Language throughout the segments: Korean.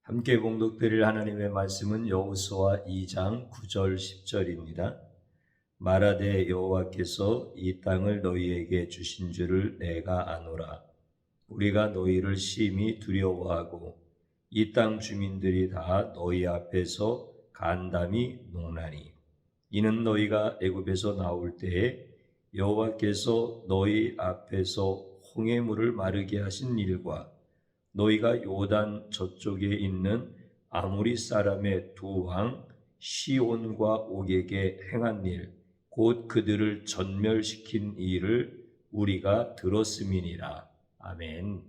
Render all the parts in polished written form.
함께 봉독드릴 하나님의 말씀은 여호수아 2장 9절 10절입니다. 말하되 여호와께서 이 땅을 너희에게 주신 줄을 내가 아노라. 우리가 너희를 심히 두려워하고 이 땅 주민들이 다 너희 앞에서 간담이 녹나니 이는 너희가 애굽에서 나올 때에 여호와께서 너희 앞에서 홍해물을 마르게 하신 일과 너희가 요단 저쪽에 있는 아모리 사람의 두 왕 시온과 옥에게 행한 일, 곧 그들을 전멸시킨 일을 우리가 들었음이니라. 아멘.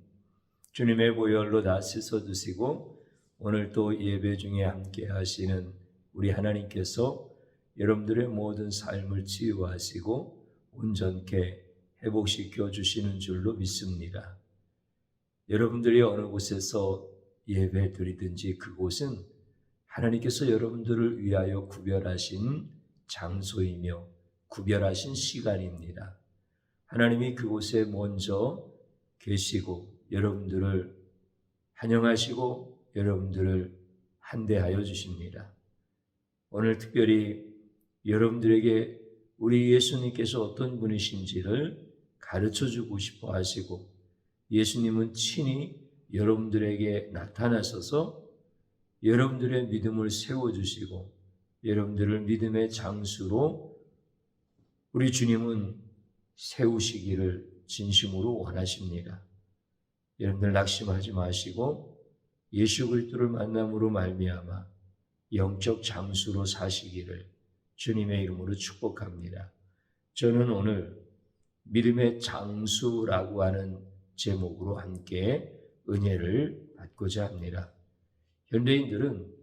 주님의 보혈로 다 씻어 드시고 오늘 또 예배 중에 함께 하시는 우리 하나님께서 여러분들의 모든 삶을 치유하시고 온전케 회복시켜 주시는 줄로 믿습니다. 여러분들이 어느 곳에서 예배 드리든지 그곳은 하나님께서 여러분들을 위하여 구별하신 장소이며 구별하신 시간입니다. 하나님이 그곳에 먼저 계시고 여러분들을 환영하시고 여러분들을 환대하여 주십니다. 오늘 특별히 여러분들에게 우리 예수님께서 어떤 분이신지를 가르쳐주고 싶어 하시고 예수님은 친히 여러분들에게 나타나셔서 여러분들의 믿음을 세워주시고 여러분들을 믿음의 장수로 우리 주님은 세우시기를 진심으로 원하십니다. 여러분들 낙심하지 마시고 예수 그리스도를 만남으로 말미암아 영적 장수로 사시기를 주님의 이름으로 축복합니다. 저는 오늘 믿음의 장수라고 하는 제목으로 함께 은혜를 받고자 합니다. 현대인들은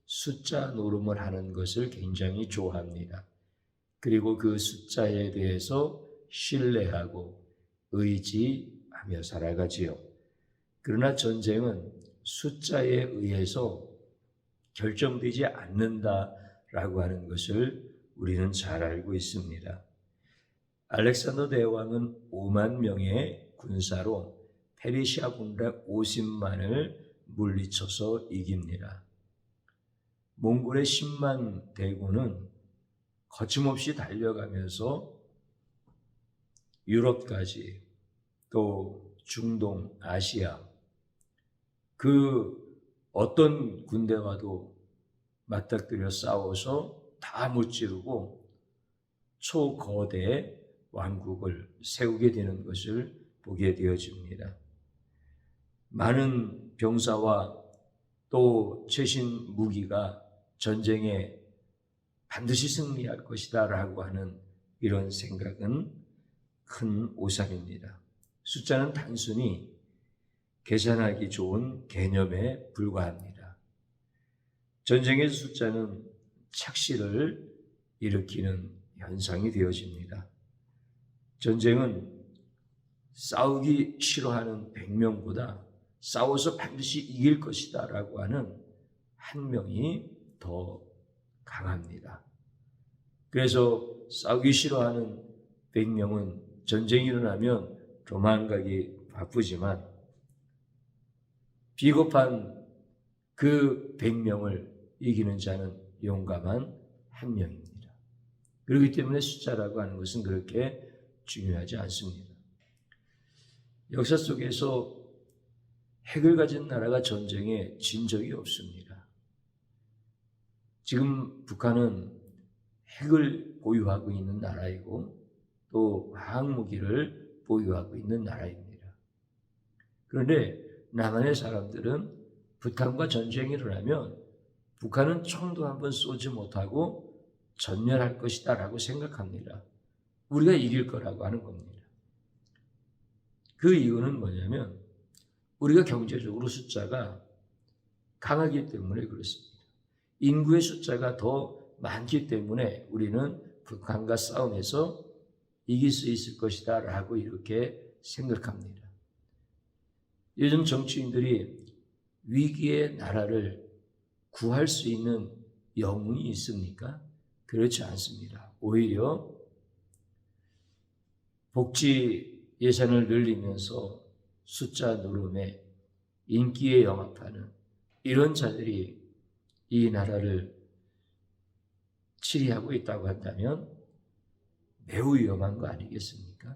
숫자 노름을 하는 것을 굉장히 좋아합니다. 그리고 그 숫자에 대해서 신뢰하고 의지하며 살아가지요. 그러나 전쟁은 숫자에 의해서 결정되지 않는다라고 하는 것을 우리는 잘 알고 있습니다. 알렉산더 대왕은 5만 명의 군사로 페르시아 군대 50만을 물리쳐서 이깁니다. 몽골의 10만 대군은 거침없이 달려가면서 유럽까지 또 중동, 아시아 그 어떤 군대와도 맞닥뜨려 싸워서 다 무찌르고 초거대 왕국을 세우게 되는 것을 보게 되어집니다. 많은 병사와 또 최신 무기가 전쟁에 반드시 승리할 것이다 라고 하는 이런 생각은 큰 오산입니다. 숫자는 단순히 계산하기 좋은 개념에 불과합니다. 전쟁의 숫자는 착시를 일으키는 현상이 되어집니다. 전쟁은 싸우기 싫어하는 100명보다 싸워서 반드시 이길 것이다 라고 하는 한 명이 더 강합니다. 그래서 싸우기 싫어하는 100명은 전쟁이 일어나면 도망가기 바쁘지만 비겁한 그 100명을 이기는 자는 용감한 한 명입니다. 그렇기 때문에 숫자라고 하는 것은 그렇게 중요하지 않습니다. 역사 속에서 핵을 가진 나라가 전쟁에 진 적이 없습니다. 지금 북한은 핵을 보유하고 있는 나라이고 또 화학무기를 보유하고 있는 나라입니다. 그런데 남한의 사람들은 북한과 전쟁이 일어나면 북한은 총도 한번 쏘지 못하고 전멸할 것이다 라고 생각합니다. 우리가 이길 거라고 하는 겁니다. 그 이유는 뭐냐면 우리가 경제적으로 숫자가 강하기 때문에 그렇습니다. 인구의 숫자가 더 많기 때문에 우리는 북한과 싸움에서 이길 수 있을 것이다 라고 이렇게 생각합니다. 요즘 정치인들이 위기의 나라를 구할 수 있는 영웅이 있습니까? 그렇지 않습니다. 오히려 복지 예산을 늘리면서 숫자 노름에 인기에 영합하는 이런 자들이 이 나라를 치리하고 있다고 한다면 매우 위험한 거 아니겠습니까?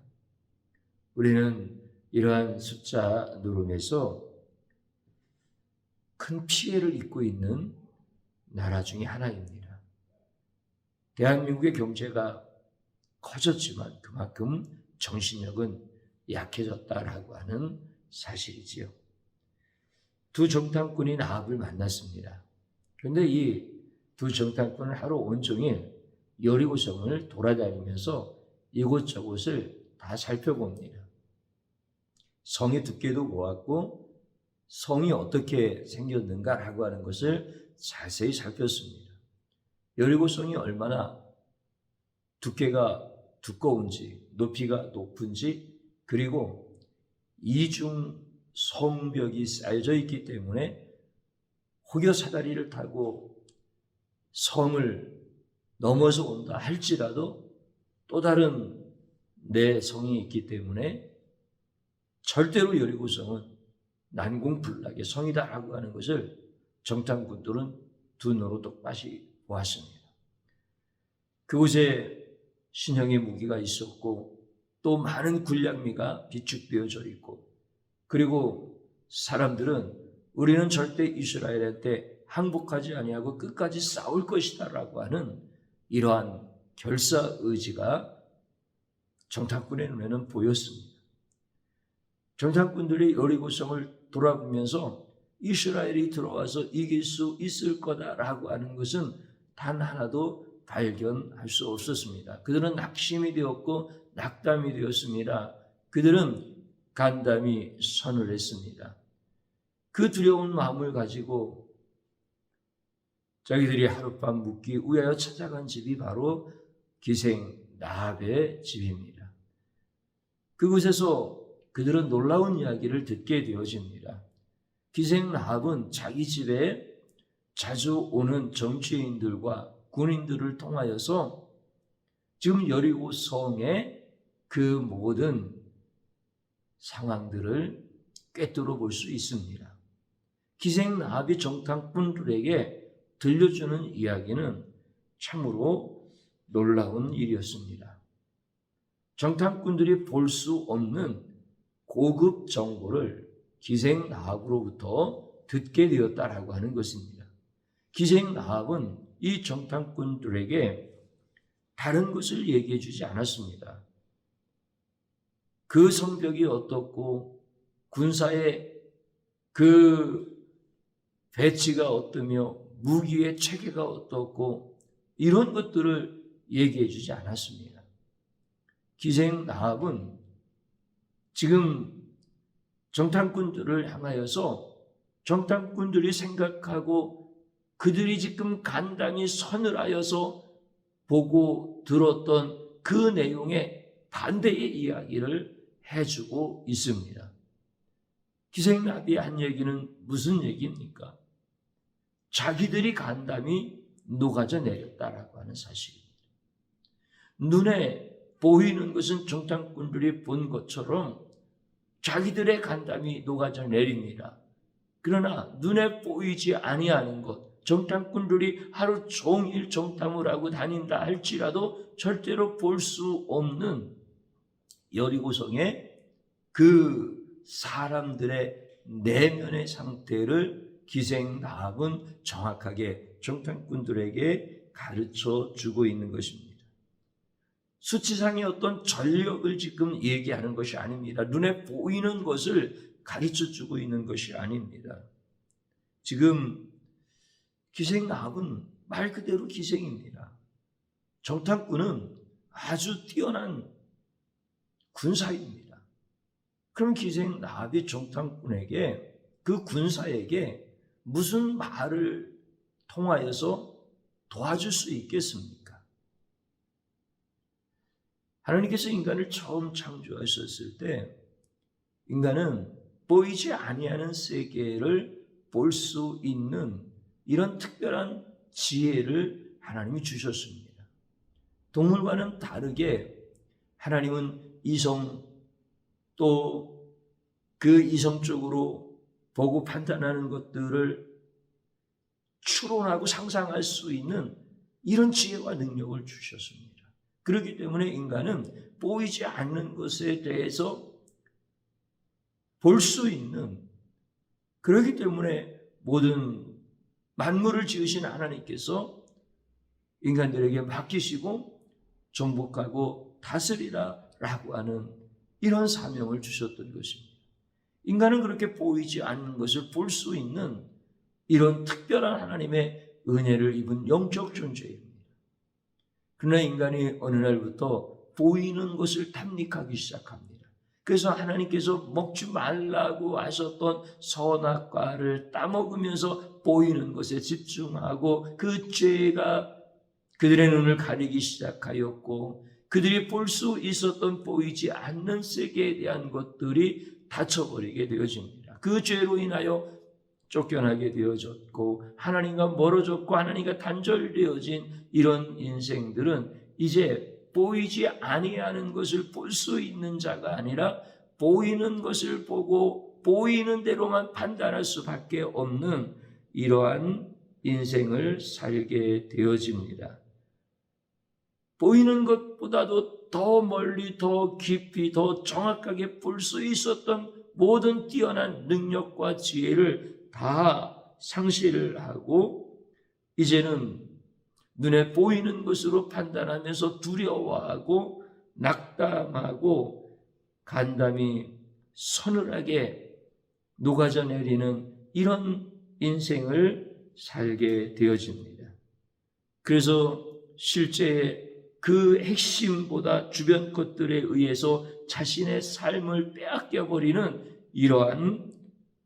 우리는 이러한 숫자 누름에서 큰 피해를 입고 있는 나라 중에 하나입니다. 대한민국의 경제가 커졌지만 그만큼 정신력은 약해졌다라고 하는 사실이지요. 두 정탐꾼이 나합을 만났습니다. 그런데 이 두 정탐꾼은 하루 온종일 여리고성을 돌아다니면서 이곳저곳을 다 살펴봅니다. 성의 두께도 보았고 성이 어떻게 생겼는가라고 하는 것을 자세히 살폈습니다. 여리고성이 얼마나 두께가 두꺼운지, 높이가 높은지, 그리고 이중 성벽이 쌓여져 있기 때문에 혹여 사다리를 타고 성을 넘어서 온다 할지라도 또 다른 내 성이 있기 때문에 절대로 여리고성은 난공불락의 성이다라고 하는 것을 정탐꾼들은 두 눈으로 똑바시 보았습니다. 그곳에 신형의 무기가 있었고 또 많은 군량미가 비축되어져 있고, 그리고 사람들은 우리는 절대 이스라엘한테 항복하지 아니하고 끝까지 싸울 것이다 라고 하는 이러한 결사 의지가 정탐꾼의 눈에는 보였습니다. 정탐꾼들이 여리고성을 돌아보면서 이스라엘이 들어와서 이길 수 있을 거다라고 하는 것은 단 하나도 발견할 수 없었습니다. 그들은 낙심이 되었고 낙담이 되었습니다. 그들은 간담이 선을 했습니다. 그 두려운 마음을 가지고 자기들이 하룻밤 묵기 위하여 찾아간 집이 바로 기생 나합의 집입니다. 그곳에서 그들은 놀라운 이야기를 듣게 되어집니다. 기생 나합은 자기 집에 자주 오는 정치인들과 군인들을 통하여서 지금 여리고 성의 그 모든 상황들을 꿰뚫어 볼 수 있습니다. 기생 나합이 정탐꾼들에게 들려주는 이야기는 참으로 놀라운 일이었습니다. 정탐꾼들이 볼 수 없는 고급 정보를 기생 나합으로부터 듣게 되었다라고 하는 것입니다. 기생 나합은 이 정탐꾼들에게 다른 것을 얘기해 주지 않았습니다. 그 성벽이 어떻고 군사의 그 배치가 어떠며 무기의 체계가 어떻고 이런 것들을 얘기해 주지 않았습니다. 기생 나합은 지금 정탐꾼들을 향하여서 정탐꾼들이 생각하고 그들이 지금 간담이 서늘하여서 보고 들었던 그 내용의 반대의 이야기를 해주고 있습니다. 기생 나합이 한 얘기는 무슨 얘기입니까? 자기들이 간담이 녹아져 내렸다라고 하는 사실입니다. 눈에 보이는 것은 정탐꾼들이 본 것처럼 자기들의 간담이 녹아져 내립니다. 그러나 눈에 보이지 아니하는 것, 정탐꾼들이 하루 종일 정탐을 하고 다닌다 할지라도 절대로 볼 수 없는 여리고성의 그 사람들의 내면의 상태를 기생 나합은 정확하게 정탐꾼들에게 가르쳐 주고 있는 것입니다. 수치상의 어떤 전력을 지금 얘기하는 것이 아닙니다. 눈에 보이는 것을 가르쳐 주고 있는 것이 아닙니다. 지금 기생 나합은 말 그대로 기생입니다. 정탐꾼은 아주 뛰어난 군사입니다. 그럼 기생 나합이 정탐꾼에게 그 군사에게 무슨 말을 통하여서 도와줄 수 있겠습니까? 하나님께서 인간을 처음 창조하셨을 때 인간은 보이지 아니하는 세계를 볼 수 있는 이런 특별한 지혜를 하나님이 주셨습니다. 동물과는 다르게 하나님은 이성 또 그 이성적으로 보고 판단하는 것들을 추론하고 상상할 수 있는 이런 지혜와 능력을 주셨습니다. 그렇기 때문에 인간은 보이지 않는 것에 대해서 볼 수 있는, 그렇기 때문에 모든 만물을 지으신 하나님께서 인간들에게 맡기시고 정복하고 다스리라 라고 하는 이런 사명을 주셨던 것입니다. 인간은 그렇게 보이지 않는 것을 볼 수 있는 이런 특별한 하나님의 은혜를 입은 영적 존재입니다. 그러나 인간이 어느 날부터 보이는 것을 탐닉하기 시작합니다. 그래서 하나님께서 먹지 말라고 하셨던 선악과를 따먹으면서 보이는 것에 집중하고 그 죄가 그들의 눈을 가리기 시작하였고, 그들이 볼 수 있었던 보이지 않는 세계에 대한 것들이 닫혀버리게 되어집니다. 그 죄로 인하여 쫓겨나게 되어졌고 하나님과 멀어졌고 하나님과 단절되어진 이런 인생들은 이제 보이지 아니하는 것을 볼 수 있는 자가 아니라 보이는 것을 보고 보이는 대로만 판단할 수밖에 없는 이러한 인생을 살게 되어집니다. 보이는 것보다도 더 멀리, 더 깊이, 더 정확하게 볼 수 있었던 모든 뛰어난 능력과 지혜를 다 상실을 하고 이제는 눈에 보이는 것으로 판단하면서 두려워하고 낙담하고 간담이 서늘하게 녹아져 내리는 이런 인생을 살게 되어집니다. 그래서 실제 그 핵심보다 주변 것들에 의해서 자신의 삶을 빼앗겨버리는 이러한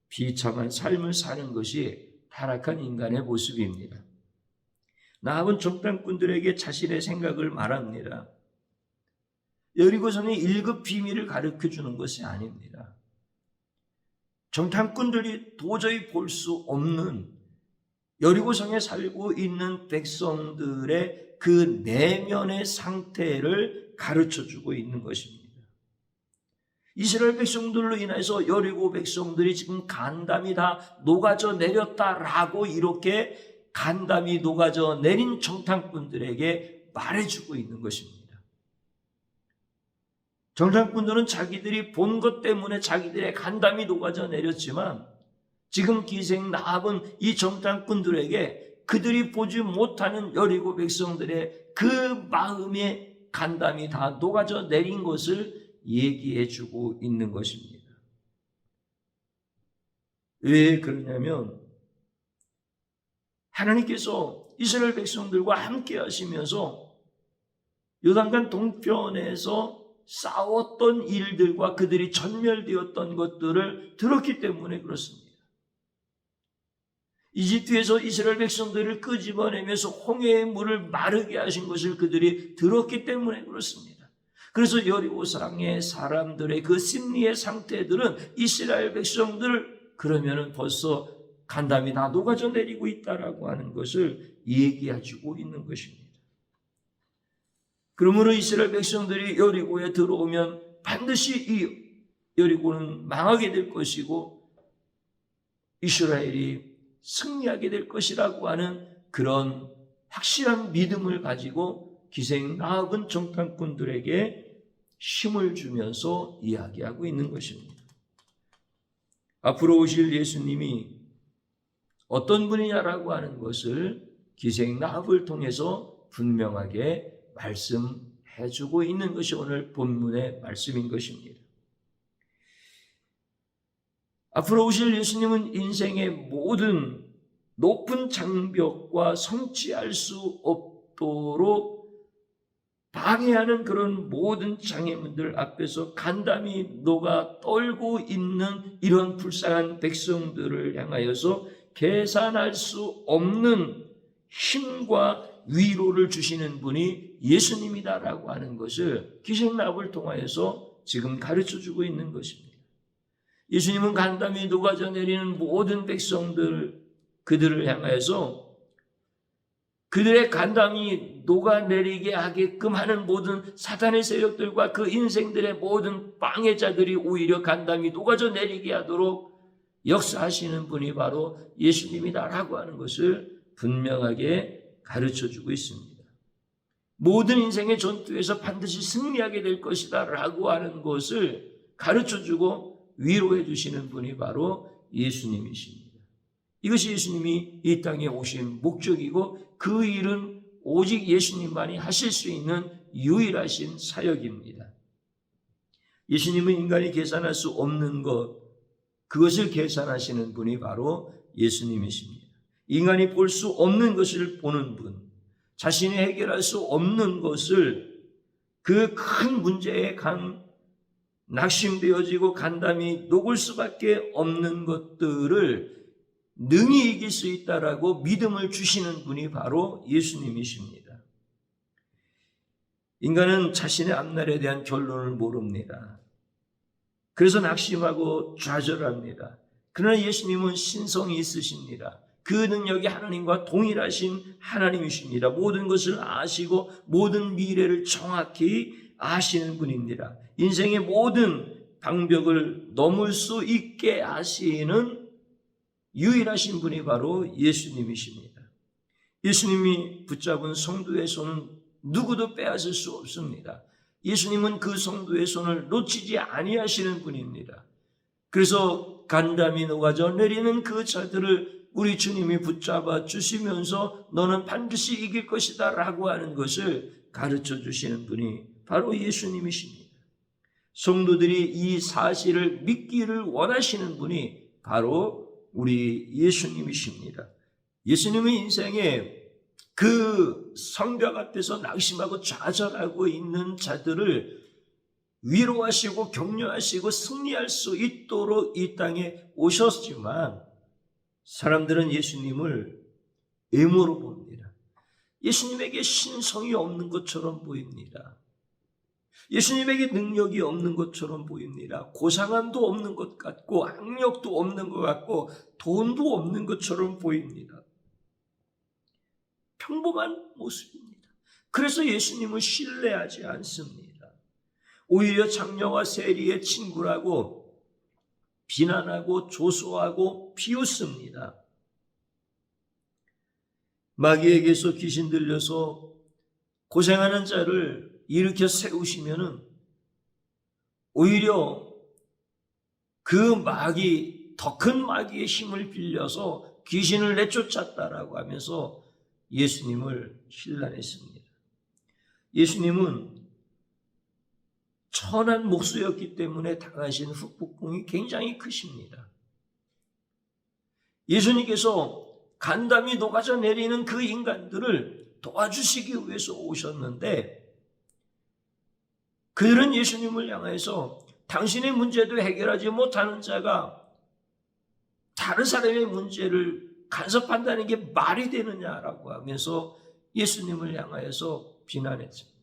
비참한 삶을 사는 것이 타락한 인간의 모습입니다. 나합은 정탐꾼들에게 자신의 생각을 말합니다. 여리고성의 1급 비밀을 가르쳐주는 것이 아닙니다. 정탐꾼들이 도저히 볼 수 없는 여리고성에 살고 있는 백성들의 그 내면의 상태를 가르쳐주고 있는 것입니다. 이스라엘 백성들로 인해서 여리고 백성들이 지금 간담이 다 녹아져 내렸다라고 이렇게 간담이 녹아져 내린 정탐꾼들에게 말해주고 있는 것입니다. 정탐꾼들은 자기들이 본 것 때문에 자기들의 간담이 녹아져 내렸지만 지금 기생 나합은 이 정탐꾼들에게 그들이 보지 못하는 여리고 백성들의 그 마음의 간담이 다 녹아져 내린 것을 얘기해주고 있는 것입니다. 왜 그러냐면 하나님께서 이스라엘 백성들과 함께 하시면서 요단강 동편에서 싸웠던 일들과 그들이 전멸되었던 것들을 들었기 때문에 그렇습니다. 이집트에서 이스라엘 백성들을 끄집어내면서 홍해의 물을 마르게 하신 것을 그들이 들었기 때문에 그렇습니다. 그래서 여리고성의 사람들의 그 심리의 상태들은 이스라엘 백성들 그러면은 벌써 간담이 다 녹아져 내리고 있다라고 하는 것을 얘기해주고 있는 것입니다. 그러므로 이스라엘 백성들이 여리고에 들어오면 반드시 이 여리고는 망하게 될 것이고 이스라엘이 승리하게 될 것이라고 하는 그런 확실한 믿음을 가지고 기생 나합은 정탐꾼들에게 힘을 주면서 이야기하고 있는 것입니다. 앞으로 오실 예수님이 어떤 분이냐라고 하는 것을 기생 나합을 통해서 분명하게 말씀해주고 있는 것이 오늘 본문의 말씀인 것입니다. 앞으로 오실 예수님은 인생의 모든 높은 장벽과 성취할 수 없도록 방해하는 그런 모든 장애물들 앞에서 간담이 녹아 떨고 있는 이런 불쌍한 백성들을 향하여서 계산할 수 없는 힘과 위로를 주시는 분이 예수님이다라고 하는 것을 기생나합을 통하여서 지금 가르쳐주고 있는 것입니다. 예수님은 간담이 녹아져 내리는 모든 백성들 그들을 향하여서 그들의 간담이 녹아내리게 하게끔 하는 모든 사탄의 세력들과 그 인생들의 모든 방해자들이 오히려 간담이 녹아져 내리게 하도록 역사하시는 분이 바로 예수님이다라고 하는 것을 분명하게 가르쳐주고 있습니다. 모든 인생의 전투에서 반드시 승리하게 될 것이다 라고 하는 것을 가르쳐주고 위로해 주시는 분이 바로 예수님이십니다. 이것이 예수님이 이 땅에 오신 목적이고 그 일은 오직 예수님만이 하실 수 있는 유일하신 사역입니다. 예수님은 인간이 계산할 수 없는 것, 그것을 계산하시는 분이 바로 예수님이십니다. 인간이 볼 수 없는 것을 보는 분, 자신이 해결할 수 없는 것을 그 큰 문제에 낙심되어지고 간담이 녹을 수밖에 없는 것들을 능히 이길 수 있다라고 믿음을 주시는 분이 바로 예수님이십니다. 인간은 자신의 앞날에 대한 결론을 모릅니다. 그래서 낙심하고 좌절합니다. 그러나 예수님은 신성이 있으십니다. 그 능력이 하나님과 동일하신 하나님이십니다. 모든 것을 아시고 모든 미래를 정확히 아시는 분입니다. 인생의 모든 방벽을 넘을 수 있게 하시는 유일하신 분이 바로 예수님이십니다. 예수님이 붙잡은 성도의 손은 누구도 빼앗을 수 없습니다. 예수님은 그 성도의 손을 놓치지 아니하시는 분입니다. 그래서 간담이 녹아져 내리는 그 자들을 우리 주님이 붙잡아 주시면서 너는 반드시 이길 것이다 라고 하는 것을 가르쳐 주시는 분이 바로 예수님이십니다. 성도들이 이 사실을 믿기를 원하시는 분이 바로 우리 예수님이십니다. 예수님의 인생에 그 성벽 앞에서 낙심하고 좌절하고 있는 자들을 위로하시고 격려하시고 승리할 수 있도록 이 땅에 오셨지만 사람들은 예수님을 애모로 봅니다. 예수님에게 신성이 없는 것처럼 보입니다. 예수님에게 능력이 없는 것처럼 보입니다. 고상함도 없는 것 같고 학력도 없는 것 같고 돈도 없는 것처럼 보입니다. 평범한 모습입니다. 그래서 예수님을 신뢰하지 않습니다. 오히려 장녀와 세리의 친구라고 비난하고 조소하고 비웃습니다. 마귀에게서 귀신 들려서 고생하는 자를 일으켜 세우시면은 오히려 그 마귀, 더 큰 마귀의 힘을 빌려서 귀신을 내쫓았다라고 하면서 예수님을 신란했습니다. 예수님은 천한 목수였기 때문에 당하신 후폭풍이 굉장히 크십니다. 예수님께서 간담이 녹아져 내리는 그 인간들을 도와주시기 위해서 오셨는데 그들은 예수님을 향해서 당신의 문제도 해결하지 못하는 자가 다른 사람의 문제를 간섭한다는 게 말이 되느냐라고 하면서 예수님을 향하여서 비난했습니다.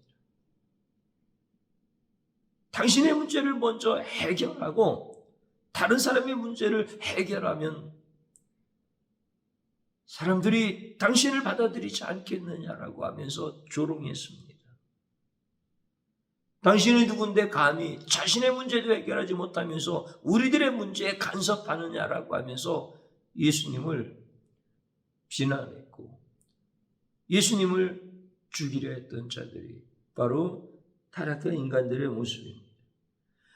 당신의 문제를 먼저 해결하고 다른 사람의 문제를 해결하면 사람들이 당신을 받아들이지 않겠느냐라고 하면서 조롱했습니다. 당신이 누군데 감히 자신의 문제도 해결하지 못하면서 우리들의 문제에 간섭하느냐라고 하면서 예수님을 비난했고 예수님을 죽이려 했던 자들이 바로 타락한 인간들의 모습입니다.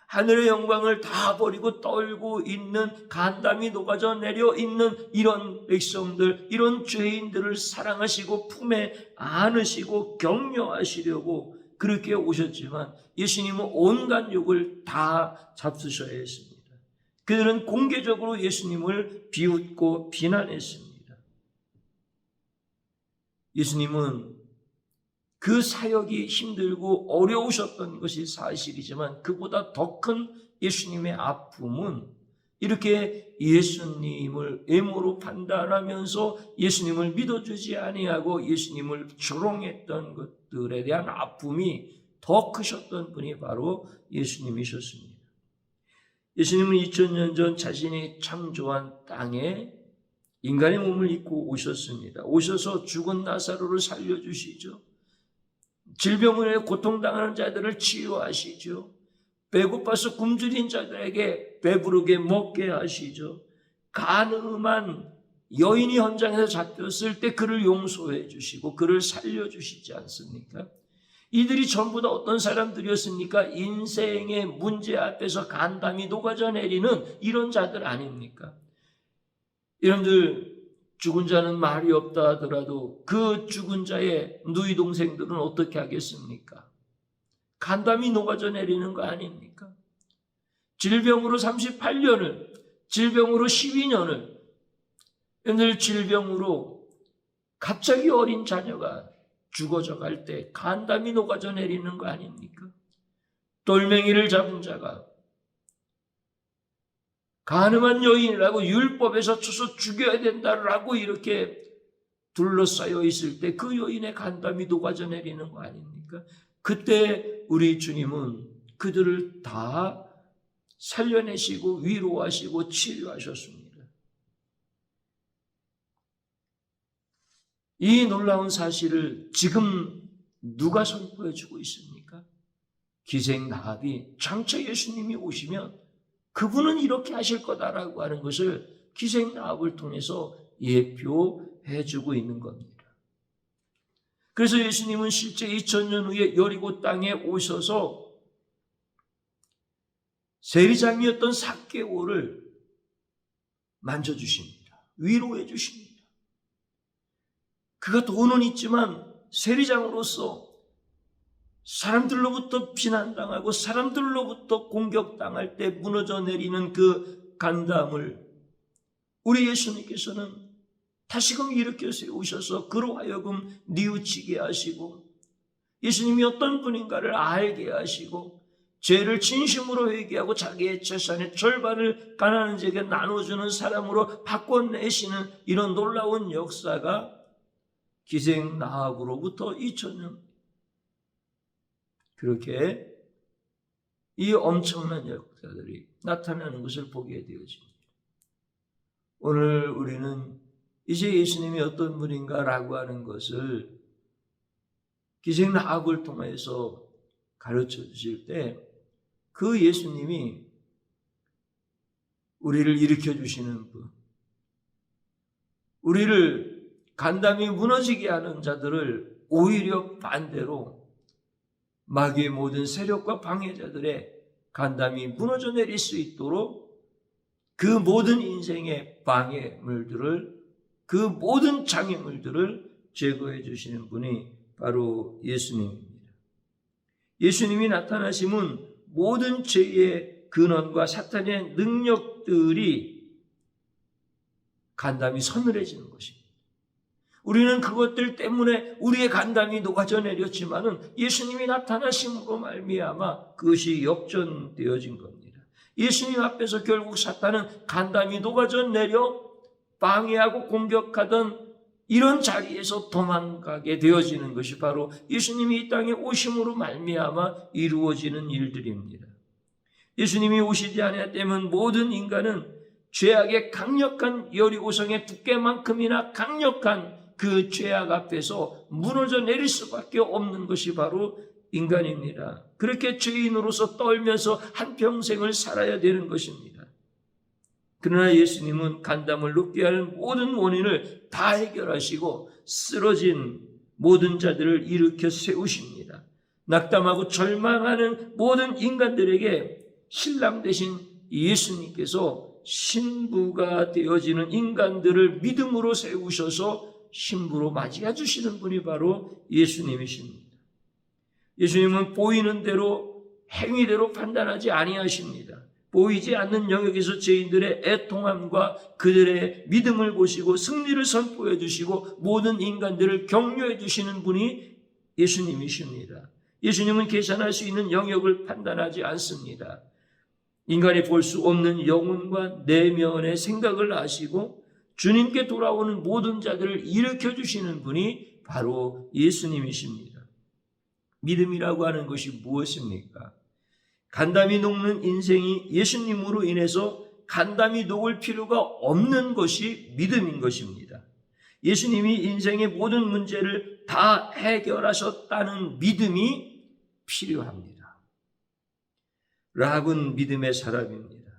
하늘의 영광을 다 버리고 떨고 있는 간담이 녹아져 내려 있는 이런 백성들, 이런 죄인들을 사랑하시고 품에 안으시고 격려하시려고 그렇게 오셨지만 예수님은 온갖 욕을 다 잡수셔야 했습니다. 그들은 공개적으로 예수님을 비웃고 비난했습니다. 예수님은 그 사역이 힘들고 어려우셨던 것이 사실이지만 그보다 더 큰 예수님의 아픔은 이렇게 예수님을 애모로 판단하면서 예수님을 믿어주지 아니하고 예수님을 조롱했던 것들에 대한 아픔이 더 크셨던 분이 바로 예수님이셨습니다. 예수님은 2000년 전 자신이 창조한 땅에 인간의 몸을 입고 오셨습니다. 오셔서 죽은 나사로를 살려주시죠. 질병으로 고통당하는 자들을 치유하시죠. 배고파서 굶주린 자들에게 배부르게 먹게 하시죠. 간음한 여인이 현장에서 잡혔을 때 그를 용서해 주시고 그를 살려주시지 않습니까? 이들이 전부 다 어떤 사람들이었습니까? 인생의 문제 앞에서 간담이 녹아져 내리는 이런 자들 아닙니까? 여러분들, 죽은 자는 말이 없다 하더라도 그 죽은 자의 누이 동생들은 어떻게 하겠습니까? 간담이 녹아져 내리는 거 아닙니까? 질병으로 38년을, 질병으로 12년을, 오늘 질병으로 갑자기 어린 자녀가 죽어져 갈 때 간담이 녹아져 내리는 거 아닙니까? 돌멩이를 잡은 자가 가늠한 여인이라고 율법에서 쳐서 죽여야 된다라고 이렇게 둘러싸여 있을 때 그 여인의 간담이 녹아져 내리는 거 아닙니까? 그때 우리 주님은 그들을 다 살려내시고 위로하시고 치료하셨습니다. 이 놀라운 사실을 지금 누가 선포해 주고 있습니까? 기생 라합이 장차 예수님이 오시면 그분은 이렇게 하실 거다라고 하는 것을 기생 라합을 통해서 예표해 주고 있는 겁니다. 그래서 예수님은 실제 2000년 후에 여리고 땅에 오셔서 세리장이었던 삭개오를 만져주십니다. 위로해 주십니다. 그가 돈은 있지만 세리장으로서 사람들로부터 비난당하고 사람들로부터 공격당할 때 무너져 내리는 그 간담을 우리 예수님께서는 다시금 일으켜 세우셔서 그로 하여금 뉘우치게 하시고 예수님이 어떤 분인가를 알게 하시고 죄를 진심으로 회개하고 자기의 재산의 절반을 가난한 자에게 나눠주는 사람으로 바꿔내시는 이런 놀라운 역사가 기생 라합으로부터 2000년 그렇게 이 엄청난 역사들이 나타나는 것을 보게 되어집니다. 오늘 우리는 이제 예수님이 어떤 분인가라고 하는 것을 기생 라합을 통해서 가르쳐 주실 때 그 예수님이 우리를 일으켜 주시는 분, 우리를 간담이 무너지게 하는 자들을 오히려 반대로 마귀의 모든 세력과 방해자들의 간담이 무너져 내릴 수 있도록 그 모든 인생의 방해물들을, 그 모든 장애물들을 제거해 주시는 분이 바로 예수님입니다. 예수님이 나타나심은 모든 죄의 근원과 사탄의 능력들이 간담이 서늘해지는 것입니다. 우리는 그것들 때문에 우리의 간담이 녹아져 내렸지만은 예수님이 나타나심으로 말미암아 그것이 역전되어진 겁니다. 예수님 앞에서 결국 사탄은 간담이 녹아져 내려 방해하고 공격하던 이런 자리에서 도망가게 되어지는 것이 바로 예수님이 이 땅에 오심으로 말미암아 이루어지는 일들입니다. 예수님이 오시지 않았다면 모든 인간은 죄악의 강력한 여리고성의 두께만큼이나 강력한 그 죄악 앞에서 무너져 내릴 수밖에 없는 것이 바로 인간입니다. 그렇게 죄인으로서 떨면서 한평생을 살아야 되는 것입니다. 그러나 예수님은 간담을 높게 하는 모든 원인을 다 해결하시고 쓰러진 모든 자들을 일으켜 세우십니다. 낙담하고 절망하는 모든 인간들에게 신랑 되신 예수님께서 신부가 되어지는 인간들을 믿음으로 세우셔서 신부로 맞이해 주시는 분이 바로 예수님이십니다. 예수님은 보이는 대로 행위대로 판단하지 아니하십니다. 보이지 않는 영역에서 죄인들의 애통함과 그들의 믿음을 보시고 승리를 선포해 주시고 모든 인간들을 격려해 주시는 분이 예수님이십니다. 예수님은 계산할 수 있는 영역을 판단하지 않습니다. 인간이 볼 수 없는 영혼과 내면의 생각을 아시고 주님께 돌아오는 모든 자들을 일으켜 주시는 분이 바로 예수님이십니다. 믿음이라고 하는 것이 무엇입니까? 간담이 녹는 인생이 예수님으로 인해서 간담이 녹을 필요가 없는 것이 믿음인 것입니다. 예수님이 인생의 모든 문제를 다 해결하셨다는 믿음이 필요합니다. 라합은 믿음의 사람입니다.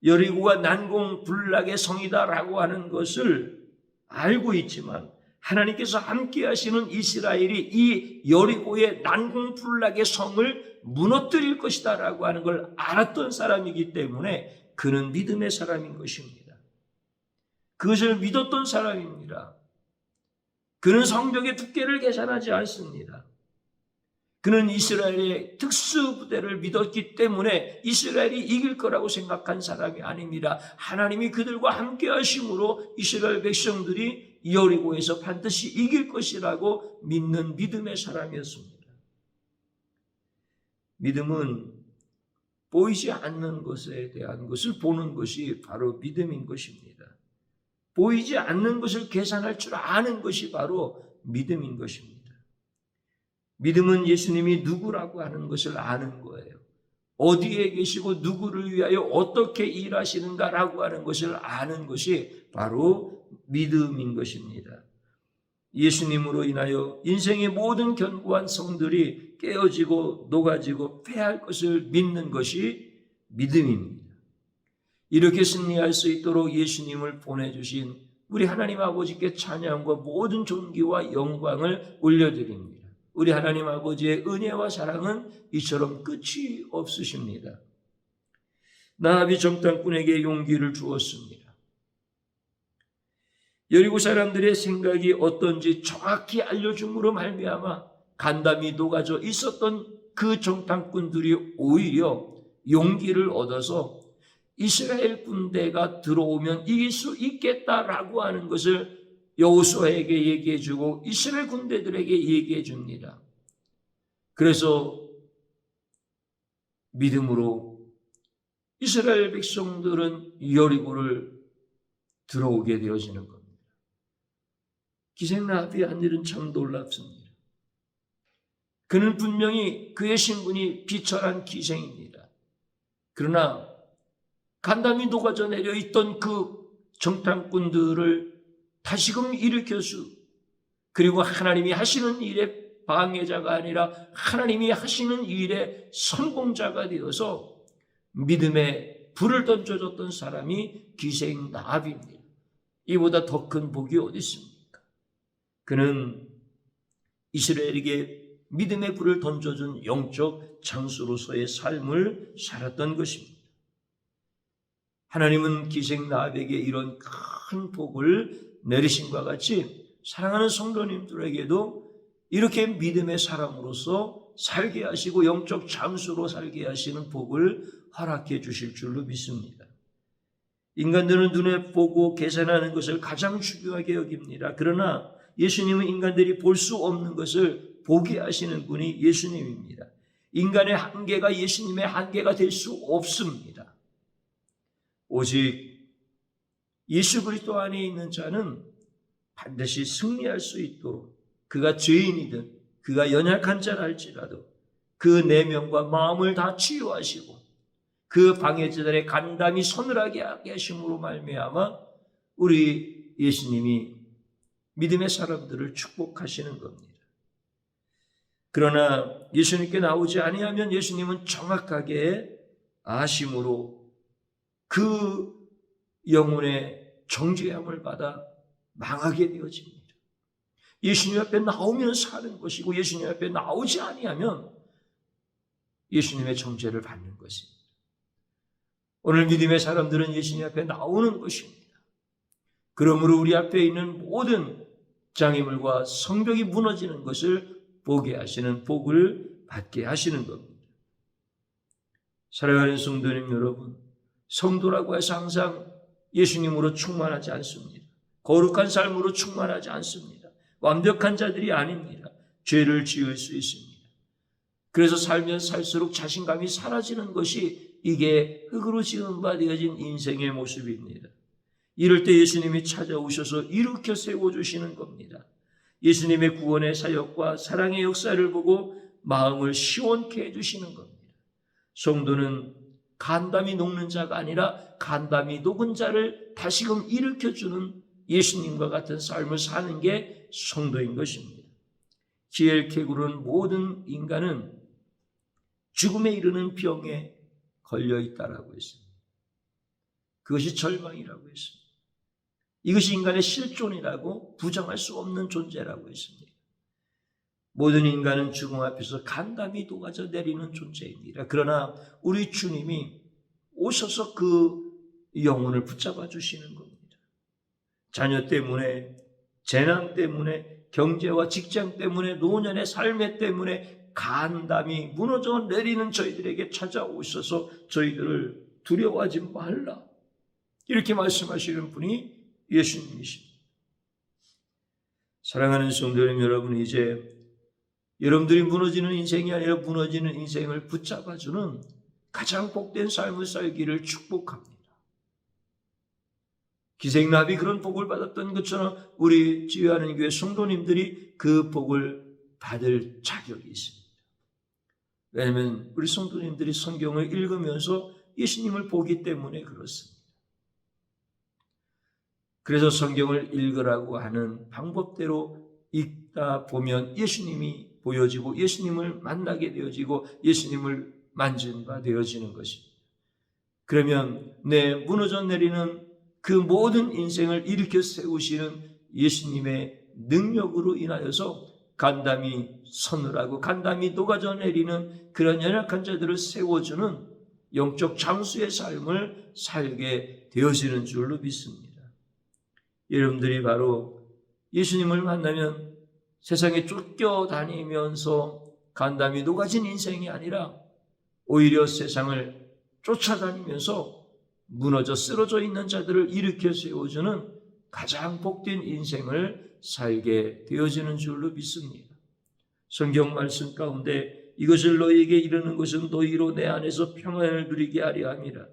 여리고가 난공불락의 성이다라고 하는 것을 알고 있지만 하나님께서 함께 하시는 이스라엘이 이 여리고의 난공불락의 성을 무너뜨릴 것이다 라고 하는 걸 알았던 사람이기 때문에 그는 믿음의 사람인 것입니다. 그것을 믿었던 사람입니다. 그는 성벽의 두께를 계산하지 않습니다. 그는 이스라엘의 특수부대를 믿었기 때문에 이스라엘이 이길 거라고 생각한 사람이 아닙니다. 하나님이 그들과 함께 하심으로 이스라엘 백성들이 여리고에서 반드시 이길 것이라고 믿는 믿음의 사람이었습니다. 믿음은 보이지 않는 것에 대한 것을 보는 것이 바로 믿음인 것입니다. 보이지 않는 것을 계산할 줄 아는 것이 바로 믿음인 것입니다. 믿음은 예수님이 누구라고 하는 것을 아는 거예요. 어디에 계시고 누구를 위하여 어떻게 일하시는가라고 하는 것을 아는 것이 바로 믿음인 것입니다. 예수님으로 인하여 인생의 모든 견고한 성들이 깨어지고 녹아지고 패할 것을 믿는 것이 믿음입니다. 이렇게 승리할 수 있도록 예수님을 보내주신 우리 하나님 아버지께 찬양과 모든 존귀와 영광을 올려드립니다. 우리 하나님 아버지의 은혜와 사랑은 이처럼 끝이 없으십니다. 나압이 정탐꾼에게 용기를 주었습니다. 여리고 사람들의 생각이 어떤지 정확히 알려줌으로 말미암아 간담이 녹아져 있었던 그 정탐꾼들이 오히려 용기를 얻어서 이스라엘 군대가 들어오면 이길 수 있겠다라고 하는 것을 여호수아에게 얘기해 주고 이스라엘 군대들에게 얘기해 줍니다. 그래서 믿음으로 이스라엘 백성들은 여리고를 들어오게 되어지는 겁니다. 기생라합이 한 일은 참 놀랍습니다. 그는 분명히 그의 신분이 비천한 기생입니다. 그러나 간담이 녹아져 내려 있던 그 정탐꾼들을 다시금 일으켜서 그리고 하나님이 하시는 일의 방해자가 아니라 하나님이 하시는 일의 성공자가 되어서 믿음의 불을 던져줬던 사람이 기생 나압입니다. 이보다 더 큰 복이 어디 있습니까? 그는 이스라엘에게 믿음의 불을 던져준 영적 장수로서의 삶을 살았던 것입니다. 하나님은 기생 나압에게 이런 큰 복을 내리신과 같이 사랑하는 성도님들에게도 이렇게 믿음의 사람으로서 살게 하시고 영적 장수로 살게 하시는 복을 허락해 주실 줄로 믿습니다. 인간들은 눈에 보고 계산하는 것을 가장 중요하게 여깁니다. 그러나 예수님은 인간들이 볼 수 없는 것을 보게 하시는 분이 예수님입니다. 인간의 한계가 예수님의 한계가 될 수 없습니다. 오직 예수 그리스도 안에 있는 자는 반드시 승리할 수 있도록 그가 죄인이든 그가 연약한 자라 할지라도 그 내면과 마음을 다 치유하시고 그 방해자들의 간담이 서늘하게 하게 하심으로 말미암아 우리 예수님이 믿음의 사람들을 축복하시는 겁니다. 그러나 예수님께 나오지 아니하면 예수님은 정확하게 아심으로 그 영혼의 정죄함을 받아 망하게 되어집니다. 예수님 앞에 나오면 사는 것이고 예수님 앞에 나오지 아니하면 예수님의 정죄를 받는 것입니다. 오늘 믿음의 사람들은 예수님 앞에 나오는 것입니다. 그러므로 우리 앞에 있는 모든 장애물과 성벽이 무너지는 것을 보게 하시는 복을 받게 하시는 겁니다. 사랑하는 성도님 여러분, 성도라고 해서 항상 예수님으로 충만하지 않습니다. 거룩한 삶으로 충만하지 않습니다. 완벽한 자들이 아닙니다. 죄를 지을 수 있습니다. 그래서 살면 살수록 자신감이 사라지는 것이 이게 흙으로 지은 바 되어진 인생의 모습입니다. 이럴 때 예수님이 찾아오셔서 일으켜 세워주시는 겁니다. 예수님의 구원의 사역과 사랑의 역사를 보고 마음을 시원케 해주시는 겁니다. 성도는 간담이 녹는 자가 아니라 간담이 녹은 자를 다시금 일으켜주는 예수님과 같은 삶을 사는 게 성도인 것입니다. 지엘케 구른 모든 인간은 죽음에 이르는 병에 걸려 있다라고 했습니다. 그것이 절망이라고 했습니다. 이것이 인간의 실존이라고 부정할 수 없는 존재라고 했습니다. 모든 인간은 죽음 앞에서 간담이 녹아져 내리는 존재입니다. 그러나 우리 주님이 오셔서 그 영혼을 붙잡아 주시는 겁니다. 자녀 때문에, 재난 때문에, 경제와 직장 때문에, 노년의 삶의 때문에 간담이 무너져 내리는 저희들에게 찾아오셔서 저희들을 두려워하지 말라, 이렇게 말씀하시는 분이 예수님이십니다. 사랑하는 성도님 여러분, 이제 여러분들이 무너지는 인생이 아니라 무너지는 인생을 붙잡아주는 가장 복된 삶을 살기를 축복합니다. 기생나비 그런 복을 받았던 것처럼 우리 지휘하는 교회 성도님들이 그 복을 받을 자격이 있습니다. 왜냐하면 우리 성도님들이 성경을 읽으면서 예수님을 보기 때문에 그렇습니다. 그래서 성경을 읽으라고 하는 방법대로 읽다 보면 예수님이 보여지고 예수님을 만나게 되어지고 예수님을 만진 바 되어지는 것입니다. 그러면 내 무너져 내리는 그 모든 인생을 일으켜 세우시는 예수님의 능력으로 인하여서 간담이 서늘하고 간담이 녹아져 내리는 그런 연약한 자들을 세워주는 영적 장수의 삶을 살게 되어지는 줄로 믿습니다. 여러분들이 바로 예수님을 만나면 세상에 쫓겨다니면서 간담이 녹아진 인생이 아니라 오히려 세상을 쫓아다니면서 무너져 쓰러져 있는 자들을 일으켜 세워주는 가장 복된 인생을 살게 되어지는 줄로 믿습니다. 성경 말씀 가운데 이것을 너희에게 이르는 것은 너희로 내 안에서 평안을 누리게 하려 함이라.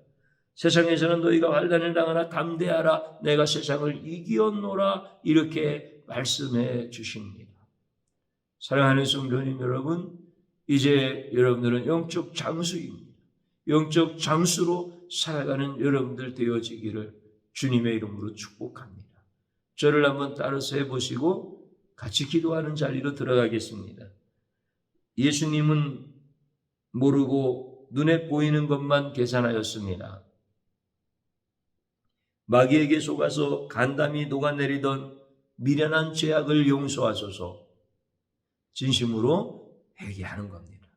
세상에서는 너희가 환난을 당하나 담대하라, 내가 세상을 이기었노라, 이렇게 말씀해 주십니다. 사랑하는 성도님 여러분, 이제 여러분들은 영적 장수입니다. 영적 장수로 살아가는 여러분들 되어지기를 주님의 이름으로 축복합니다. 저를 한번 따라서 해보시고 같이 기도하는 자리로 들어가겠습니다. 예수님은 모르고 눈에 보이는 것만 계산하였습니다. 마귀에게 속아서 간담이 녹아내리던 미련한 죄악을 용서하소서, 진심으로 회개하는 겁니다.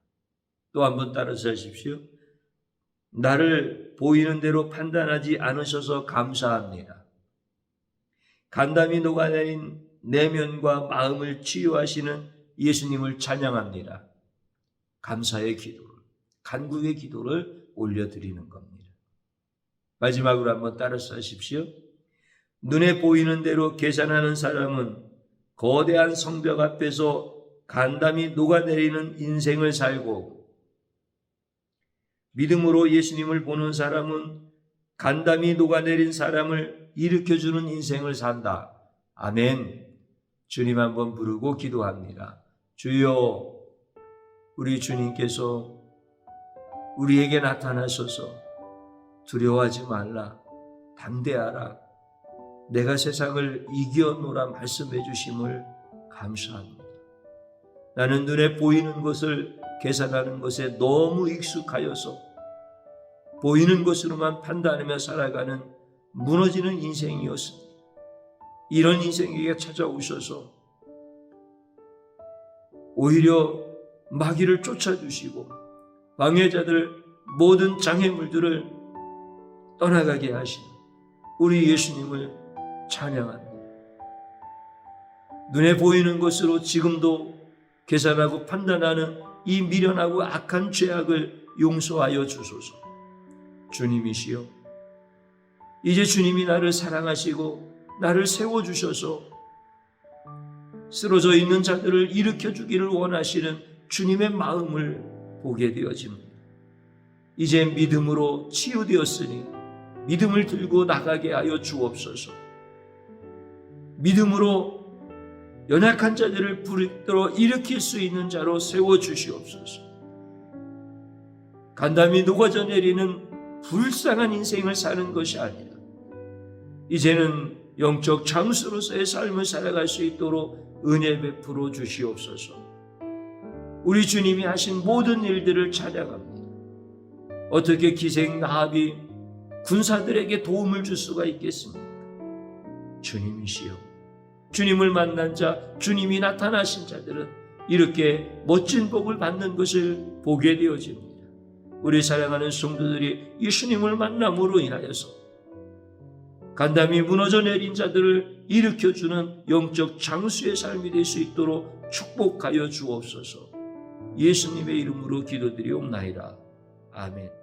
또 한번 따라서 하십시오. 나를 보이는 대로 판단하지 않으셔서 감사합니다. 간담이 녹아내린 내면과 마음을 치유하시는 예수님을 찬양합니다. 감사의 기도를, 간구의 기도를 올려드리는 겁니다. 마지막으로 한번 따라서 하십시오. 눈에 보이는 대로 계산하는 사람은 거대한 성벽 앞에서 간담이 녹아내리는 인생을 살고, 믿음으로 예수님을 보는 사람은 간담이 녹아내린 사람을 일으켜주는 인생을 산다. 아멘. 주님 한번 부르고 기도합니다. 주여, 우리 주님께서 우리에게 나타나셔서 두려워하지 말라, 담대하라, 내가 세상을 이겨노라 말씀해 주심을 감사합니다. 나는 눈에 보이는 것을 계산하는 것에 너무 익숙하여서 보이는 것으로만 판단하며 살아가는 무너지는 인생이었습니다. 이런 인생에게 찾아오셔서 오히려 마귀를 쫓아주시고 방해자들, 모든 장애물들을 떠나가게 하신 우리 예수님을 찬양합니다. 눈에 보이는 것으로 지금도 계산하고 판단하는 이 미련하고 악한 죄악을 용서하여 주소서. 주님이시여, 이제 주님이 나를 사랑하시고 나를 세워주셔서 쓰러져 있는 자들을 일으켜주기를 원하시는 주님의 마음을 보게 되어집니다. 이제 믿음으로 치유되었으니 믿음을 들고 나가게 하여 주옵소서. 믿음으로 연약한 자들을 부르러 일으킬 수 있는 자로 세워주시옵소서. 간담이 녹아져 내리는 불쌍한 인생을 사는 것이 아니라 이제는 영적 장수로서의 삶을 살아갈 수 있도록 은혜 베풀어 주시옵소서. 우리 주님이 하신 모든 일들을 찬양합니다. 어떻게 기생 나합이 군사들에게 도움을 줄 수가 있겠습니까? 주님이시여, 주님을 만난 자, 주님이 나타나신 자들은 이렇게 멋진 복을 받는 것을 보게 되어집니다. 우리 사랑하는 성도들이 예수님을 만남으로 인하여서 간담이 무너져 내린 자들을 일으켜주는 영적 장수의 삶이 될 수 있도록 축복하여 주옵소서. 예수님의 이름으로 기도드리옵나이다. 아멘.